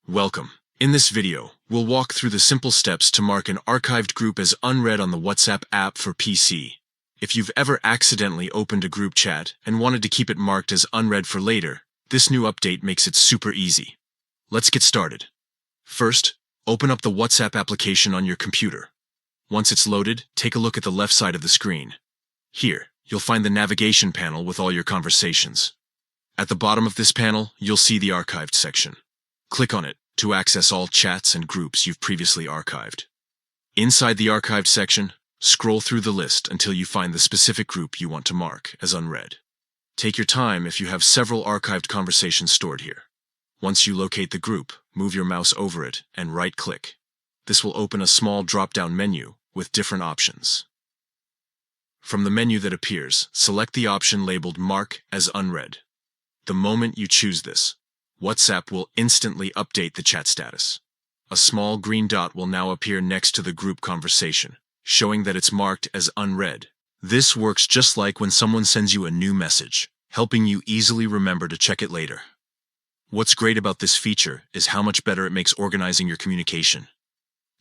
Welcome. In this video, we'll walk through the simple steps to mark an archived group as unread on the WhatsApp app for PC. If you've ever accidentally opened a group chat and wanted to keep it marked as unread for later, this new update makes it super easy. Let's get started. First, open up the WhatsApp application on your computer. Once it's loaded, take a look at the left side of the screen. Here, you'll find the navigation panel with all your conversations. At the bottom of this panel, you'll see the archived section. Click on it to access all chats and groups you've previously archived. Inside the archived section, scroll through the list until you find the specific group you want to mark as unread. Take your time if you have several archived conversations stored here. Once you locate the group, move your mouse over it and right-click. This will open a small drop-down menu with different options. From the menu that appears, select the option labeled Mark as Unread. The moment you choose this, WhatsApp will instantly update the chat status. A small green dot will now appear next to the group conversation, showing that it's marked as unread. This works just like when someone sends you a new message, helping you easily remember to check it later. What's great about this feature is how much better it makes organizing your communication.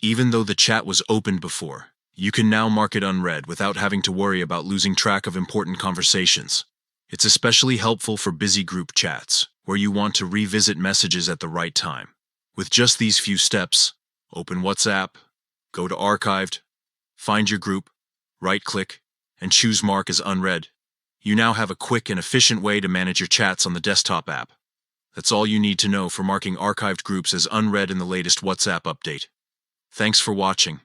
Even though the chat was opened before, you can now mark it unread without having to worry about losing track of important conversations. It's especially helpful for busy group chats, where you want to revisit messages at the right time. With just these few steps, open WhatsApp, go to Archived, find your group, right-click, and choose Mark as Unread. You now have a quick and efficient way to manage your chats on the desktop app. That's all you need to know for marking archived groups as unread in the latest WhatsApp update. Thanks for watching.